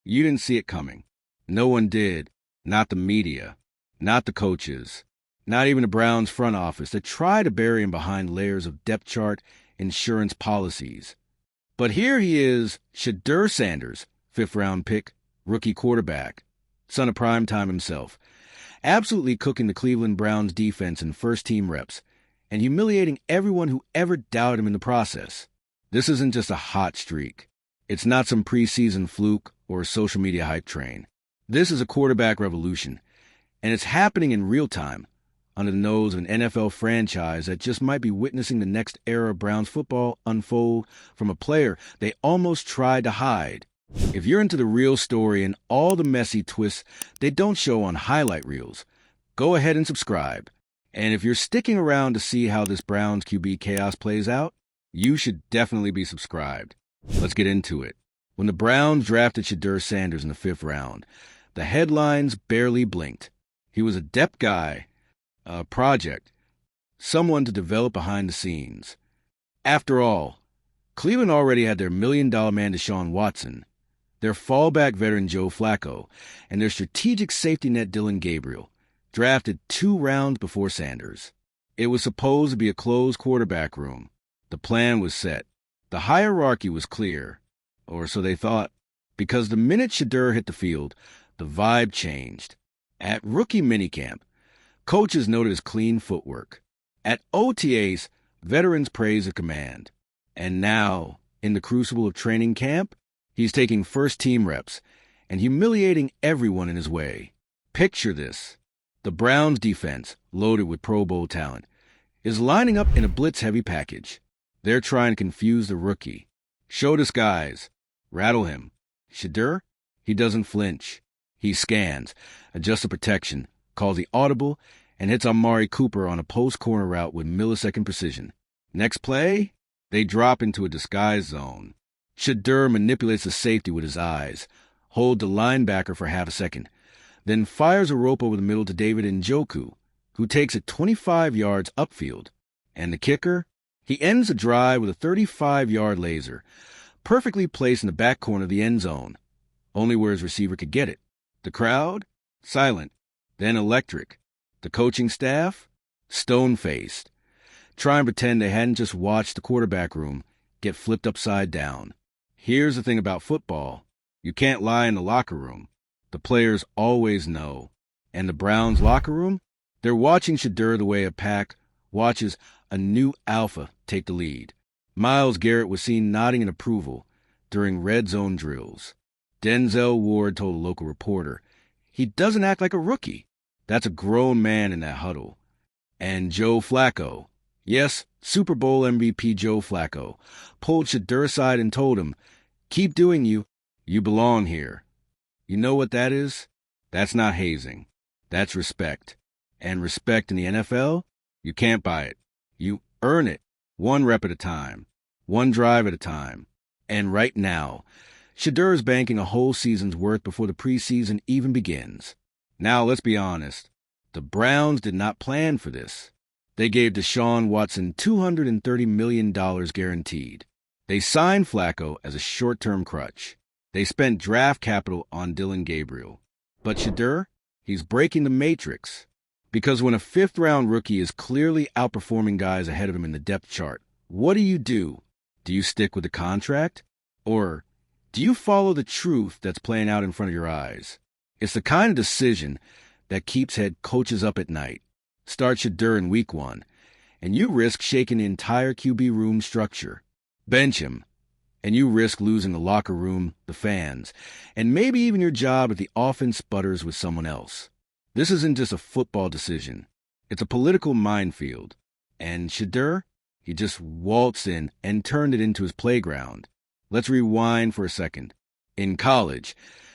You didn't see it coming. No one did. Not the media. Not the coaches. Not even the Browns front office that tried to bury him behind layers of depth chart insurance policies. But here he is, Sheduer Sanders, fifth-round pick, rookie quarterback, son of primetime himself, absolutely cooking the Cleveland Browns defense in first-team reps and humiliating everyone who ever doubted him in the process. This isn't just a hot streak. It's not some preseason fluke or social media hype train. This is a quarterback revolution, and it's happening in real time, under the nose of an NFL franchise that just might be witnessing the next era of Browns football unfold from a player they almost tried to hide. If you're into the real story and all the messy twists they don't show on highlight reels, go ahead and subscribe. And if you're sticking around to see how this Browns QB chaos plays out, you should definitely be subscribed. Let's get into it. When the Browns drafted Sheduer Sanders in the 5th round, the headlines barely blinked. He was a depth guy, a project, someone to develop behind the scenes. After all, Cleveland already had their million-dollar man Deshaun Watson, their fallback veteran Joe Flacco, and their strategic safety net Dylan Gabriel, drafted 2 rounds before Sanders. It was supposed to be a closed quarterback room. The plan was set. The hierarchy was clear, or so they thought, because the minute Sheduer hit the field, the vibe changed. At rookie minicamp, coaches noted his clean footwork. At OTAs, veterans praised his command. And now, in the crucible of training camp, he's taking first-team reps and humiliating everyone in his way. Picture this. The Browns defense, loaded with Pro Bowl talent, is lining up in a blitz-heavy package. They're trying to confuse the rookie, show disguise, rattle him. Sheduer, he doesn't flinch. He scans, adjusts the protection, calls the audible, and hits Amari Cooper on a post-corner route with millisecond precision. Next play, they drop into a disguise zone. Sheduer manipulates the safety with his eyes, holds the linebacker for half a second, then fires a rope over the middle to David Njoku, who takes it 25 yards upfield. And the kicker? He ends the drive with a 35-yard laser, perfectly placed in the back corner of the end zone, only where his receiver could get it. The crowd? Silent, then electric. The coaching staff? Stone-faced, trying to pretend they hadn't just watched the quarterback room get flipped upside down. Here's the thing about football. You can't lie in the locker room. The players always know. And the Browns' locker room? They're watching Sheduer the way a pack watches a new alpha take the lead. Myles Garrett was seen nodding in approval during red zone drills. Denzel Ward told a local reporter, "He doesn't act like a rookie." That's a grown man in that huddle. And Joe Flacco, yes, Super Bowl MVP Joe Flacco, pulled Sheduer aside and told him, "Keep doing you. You belong here." You know what that is? That's not hazing. That's respect. And respect in the NFL? You can't buy it. You earn it, 1 rep at a time, 1 drive at a time. And right now, Sheduer is banking a whole season's worth before the preseason even begins. Now, let's be honest. The Browns did not plan for this. They gave Deshaun Watson $230 million guaranteed. They signed Flacco as a short-term crutch. They spent draft capital on Dylan Gabriel. But Sheduer, he's breaking the matrix. Because when a 5th-round rookie is clearly outperforming guys ahead of him in the depth chart, what do? Do you stick with the contract? Or do you follow the truth that's playing out in front of your eyes? It's the kind of decision that keeps head coaches up at night. Start Sheduer in week 1, and you risk shaking the entire QB room structure. Bench him, and you risk losing the locker room, the fans, and maybe even your job if the offense sputters with someone else. This isn't just a football decision. It's a political minefield. And Sheduer, he just waltzed in and turned it into his playground. Let's rewind for a second. In college,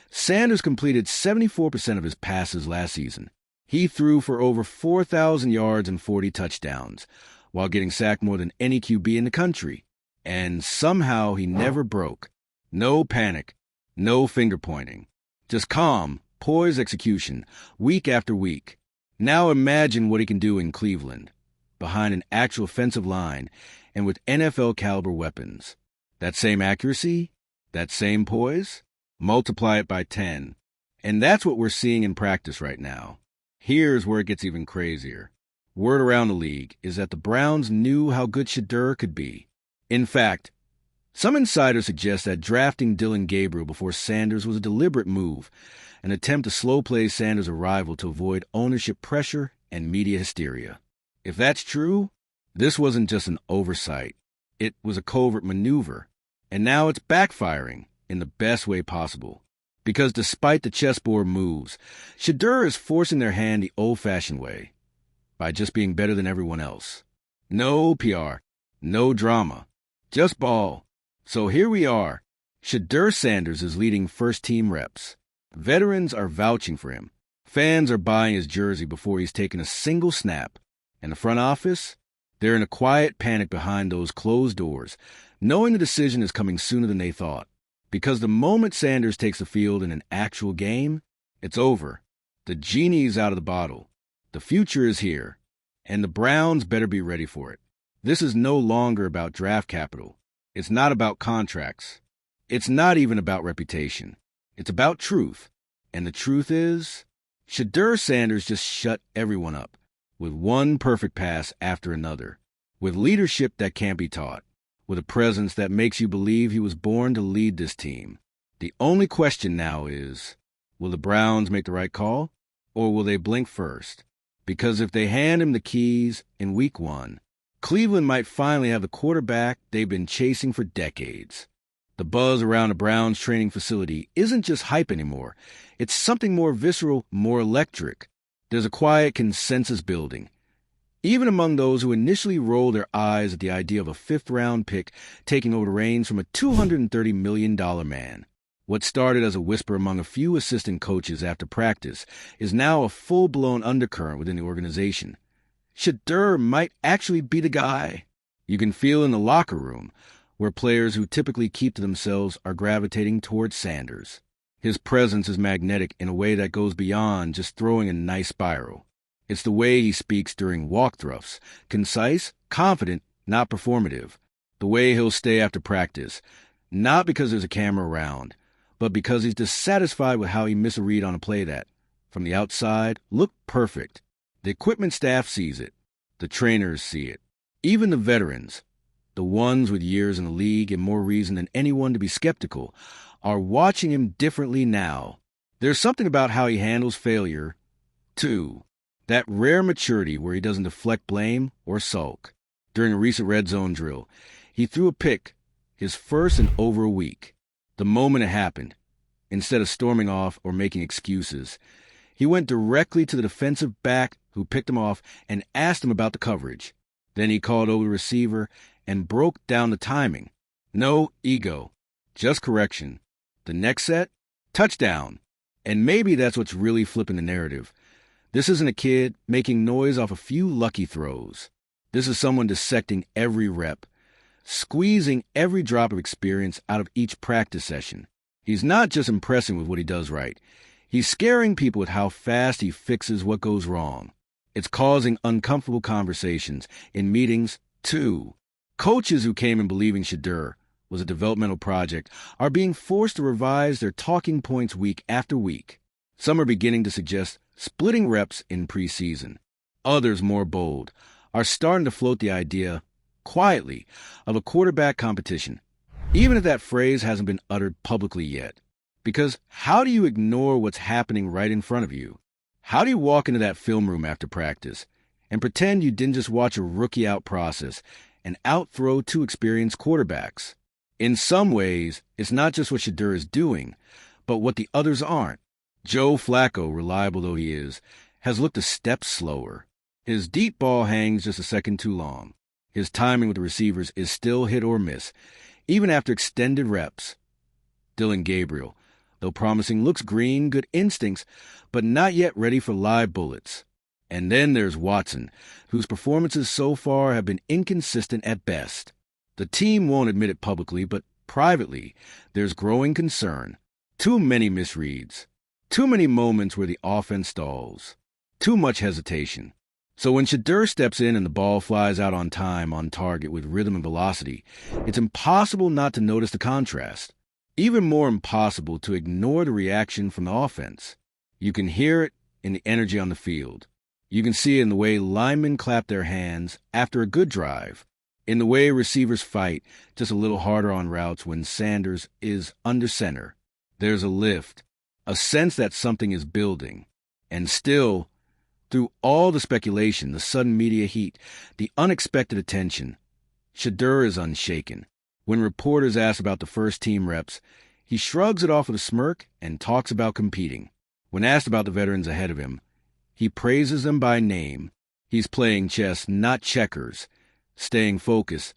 Sanders completed 74% of his passes last season. He threw for over 4,000 yards and 40 touchdowns, while getting sacked more than any QB in the country. And somehow he never broke. No panic, no finger-pointing. Just calm, poised execution, week after week. Now imagine what he can do in Cleveland, behind an actual offensive line and with NFL-caliber weapons. That same accuracy? That same poise? multiply it by 10. And that's what we're seeing in practice right now. Here's where it gets even crazier. Word around the league is that the Browns knew how good Sheduer could be. In fact, some insiders suggest that drafting Dillon Gabriel before Sanders was a deliberate move, an attempt to slow-play Sanders' arrival to avoid ownership pressure and media hysteria. If that's true, this wasn't just an oversight. It was a covert maneuver, and now it's backfiring in the best way possible. Because despite the chessboard moves, Sheduer is forcing their hand the old-fashioned way, by just being better than everyone else. No PR, no drama, just ball. So here we are. Sheduer Sanders is leading first-team reps. Veterans are vouching for him. Fans are buying his jersey before he's taken a single snap. And the front office? They're in a quiet panic behind those closed doors, knowing the decision is coming sooner than they thought. Because the moment Sanders takes the field in an actual game, it's over. The genie's out of the bottle. The future is here. And the Browns better be ready for it. This is no longer about draft capital. It's not about contracts. It's not even about reputation. It's about truth. And the truth is, Sheduer Sanders just shut everyone up, with one perfect pass after another, with leadership that can't be taught, with a presence that makes you believe he was born to lead this team. The only question now is, will the Browns make the right call, or will they blink first? Because if they hand him the keys in week 1, Cleveland might finally have the quarterback they've been chasing for decades. The buzz around the Browns training facility isn't just hype anymore. It's something more visceral, more electric. There's a quiet consensus building. Even among those who initially rolled their eyes at the idea of a fifth-round pick taking over the reins from a $230 million man. What started as a whisper among a few assistant coaches after practice is now a full-blown undercurrent within the organization. Sheduer might actually be the guy. You can feel in the locker room, where players who typically keep to themselves are gravitating towards Sanders. His presence is magnetic in a way that goes beyond just throwing a nice spiral. It's the way he speaks during walk-throughs, concise, confident, not performative. The way he'll stay after practice, not because there's a camera around, but because he's dissatisfied with how he missed a read on a play that, from the outside, looked perfect. The equipment staff sees it. The trainers see it. Even the veterans, the ones with years in the league and more reason than anyone to be skeptical, are watching him differently now. There's something about how he handles failure, too. That rare maturity where he doesn't deflect blame or sulk. During a recent red zone drill, he threw a pick, his first in over a week. The moment it happened, instead of storming off or making excuses, he went directly to the defensive back who picked him off and asked him about the coverage. Then he called over the receiver and broke down the timing. No ego, just correction. The next set, touchdown. And maybe that's what's really flipping the narrative. This isn't a kid making noise off a few lucky throws. This is someone dissecting every rep, squeezing every drop of experience out of each practice session. He's not just impressing with what he does right. He's scaring people with how fast he fixes what goes wrong. It's causing uncomfortable conversations in meetings, too. Coaches who came in believing Sheduer was a developmental project are being forced to revise their talking points week after week. Some are beginning to suggest splitting reps in preseason. Others, more bold, are starting to float the idea, quietly, of a quarterback competition, even if that phrase hasn't been uttered publicly yet. Because how do you ignore what's happening right in front of you? How do you walk into that film room after practice and pretend you didn't just watch a rookie out process and out-throw two experienced quarterbacks? In some ways, it's not just what Sheduer is doing, but what the others aren't. Joe Flacco, reliable though he is, has looked a step slower. His deep ball hangs just a second too long. His timing with the receivers is still hit or miss, even after extended reps. Dillon Gabriel, though promising, looks green, good instincts, but not yet ready for live bullets. And then there's Watson, whose performances so far have been inconsistent at best. The team won't admit it publicly, but privately, there's growing concern. Too many misreads. Too many moments where the offense stalls. Too much hesitation. So when Sheduer steps in and the ball flies out on time, on target with rhythm and velocity, it's impossible not to notice the contrast. Even more impossible to ignore the reaction from the offense. You can hear it in the energy on the field. You can see it in the way linemen clap their hands after a good drive, in the way receivers fight just a little harder on routes when Sanders is under center. There's a lift, a sense that something is building. And still, through all the speculation, the sudden media heat, the unexpected attention, Sheduer is unshaken. When reporters ask about the first-team reps, he shrugs it off with a smirk and talks about competing. When asked about the veterans ahead of him, he praises them by name. He's playing chess, not checkers, staying focused,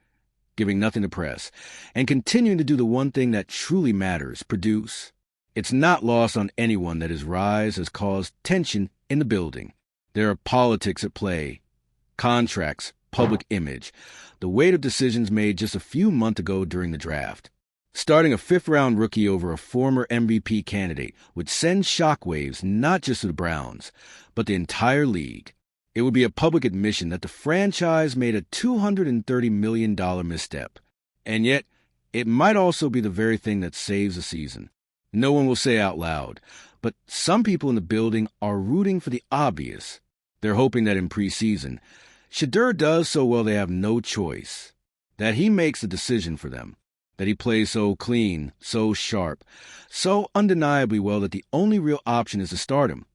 giving nothing to press, and continuing to do the one thing that truly matters, produce. It's not lost on anyone that his rise has caused tension in the building. There are politics at play, contracts, public image, the weight of decisions made just a few months ago during the draft. Starting a fifth-round rookie over a former MVP candidate would send shockwaves not just to the Browns, but the entire league. It would be a public admission that the franchise made a $230 million misstep. And yet, it might also be the very thing that saves the season. No one will say out loud, but some people in the building are rooting for the obvious. They're hoping that in preseason, Sheduer does so well they have no choice, that he makes the decision for them, that he plays so clean, so sharp, so undeniably well that the only real option is to start him,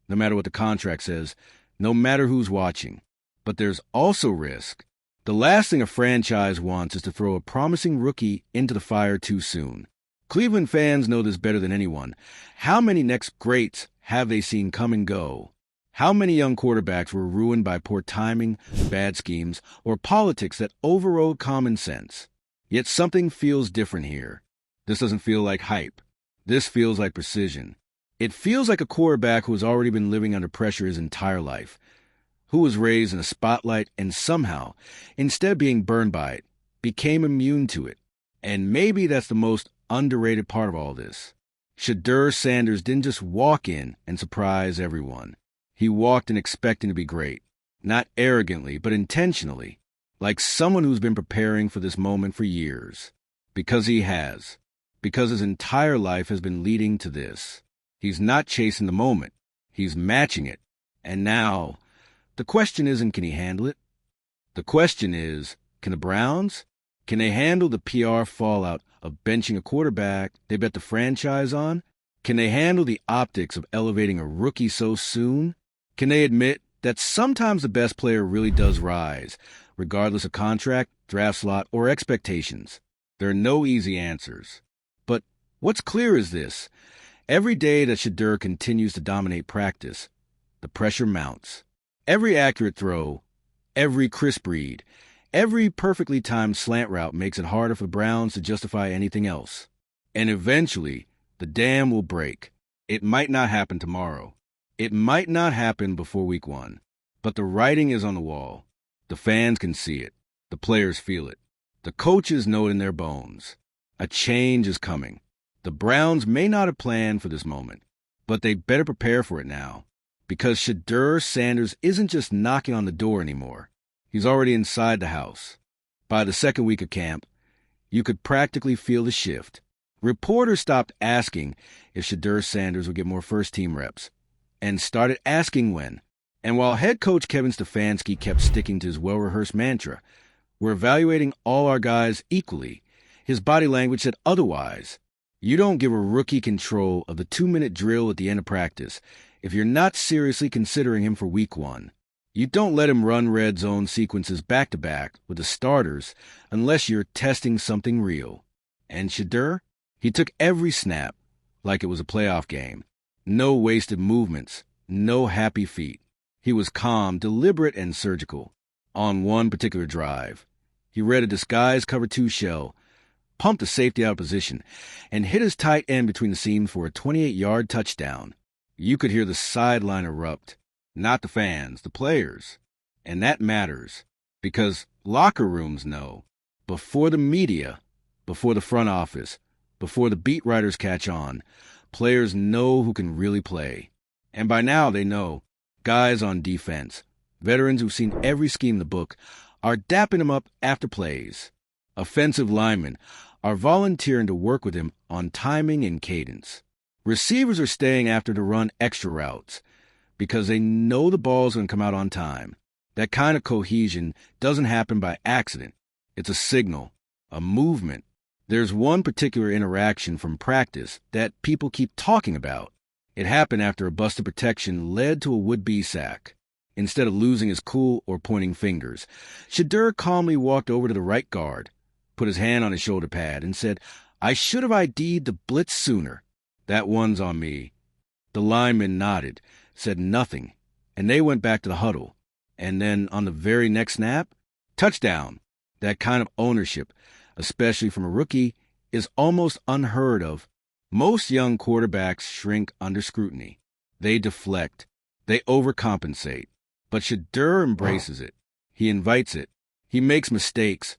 no matter what the contract says, no matter who's watching. But there's also risk. The last thing a franchise wants is to throw a promising rookie into the fire too soon. Cleveland fans know this better than anyone. How many next greats have they seen come and go? How many young quarterbacks were ruined by poor timing, bad schemes, or politics that overrode common sense? Yet something feels different here. This doesn't feel like hype. This feels like precision. It feels like a quarterback who has already been living under pressure his entire life, who was raised in a spotlight and somehow, instead of being burned by it, became immune to it. And maybe that's the most underrated part of all this. Sheduer Sanders didn't just walk in and surprise everyone. He walked in expecting to be great, not arrogantly, but intentionally, like someone who's been preparing for this moment for years. Because he has. Because his entire life has been leading to this. He's not chasing the moment. He's matching it. And now, the question isn't, can he handle it? The question is, can the Browns? Can they handle the PR fallout of benching a quarterback they bet the franchise on? Can they handle the optics of elevating a rookie so soon? Can they admit that sometimes the best player really does rise, regardless of contract, draft slot, or expectations? There are no easy answers. But what's clear is this. Every day that Sheduer continues to dominate practice, the pressure mounts. Every accurate throw, every crisp read, every perfectly timed slant route makes it harder for the Browns to justify anything else. And eventually, the dam will break. It might not happen tomorrow. It might not happen before week 1. But the writing is on the wall. The fans can see it. The players feel it. The coaches know it in their bones. A change is coming. The Browns may not have planned for this moment, but they better prepare for it now. Because Sheduer Sanders isn't just knocking on the door anymore. He's already inside the house. By the second week of camp, you could practically feel the shift. Reporters stopped asking if Sheduer Sanders would get more first-team reps, and started asking when. And while head coach Kevin Stefanski kept sticking to his well-rehearsed mantra, we're evaluating all our guys equally, his body language said otherwise. You don't give a rookie control of the 2-minute drill at the end of practice if you're not seriously considering him for week 1. You don't let him run red zone sequences back-to-back with the starters unless you're testing something real. And Sheduer, he took every snap like it was a playoff game. No wasted movements, no happy feet. He was calm, deliberate, and surgical. On one particular drive, he read a disguised cover 2 shell, pumped the safety out of position, and hit his tight end between the seams for a 28-yard touchdown. You could hear the sideline erupt. Not the fans, the players. And that matters, because locker rooms know. Before the media, before the front office, before the beat writers catch on, players know who can really play. And by now they know. Guys on defense, veterans who've seen every scheme in the book, are dapping him up after plays. Offensive linemen are volunteering to work with him on timing and cadence. Receivers are staying after to run extra routes because they know the ball's going to come out on time. That kind of cohesion doesn't happen by accident. It's a signal, a movement. There's one particular interaction from practice that people keep talking about. It happened after a busted protection led to a would-be sack. Instead of losing his cool or pointing fingers, Sheduer calmly walked over to the right guard, put his hand on his shoulder pad, and said, "I should have ID'd the blitz sooner. That one's on me." The lineman nodded, said nothing, and they went back to the huddle. And then on the very next snap, touchdown. That kind of ownership, especially from a rookie, is almost unheard of. Most young quarterbacks shrink under scrutiny. They deflect. They overcompensate. But Sheduer embraces it. He invites it. He makes mistakes,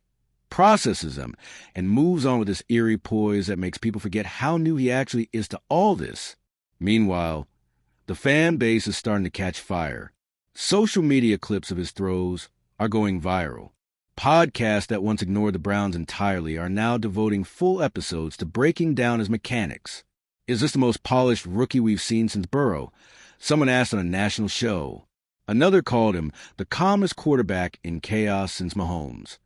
processes them, and moves on with this eerie poise that makes people forget how new he actually is to all this. Meanwhile, the fan base is starting to catch fire. Social media clips of his throws are going viral. Podcasts that once ignored the Browns entirely are now devoting full episodes to breaking down his mechanics. Is this the most polished rookie we've seen since Burrow? Someone asked on a national show. Another called him the calmest quarterback in chaos since Mahomes.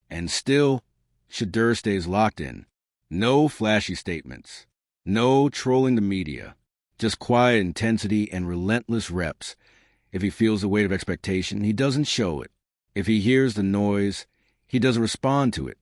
And still, Sheduer stays locked in. No flashy statements. No trolling the media. Just quiet intensity and relentless reps. If he feels the weight of expectation, he doesn't show it. If he hears the noise, he doesn't respond to it.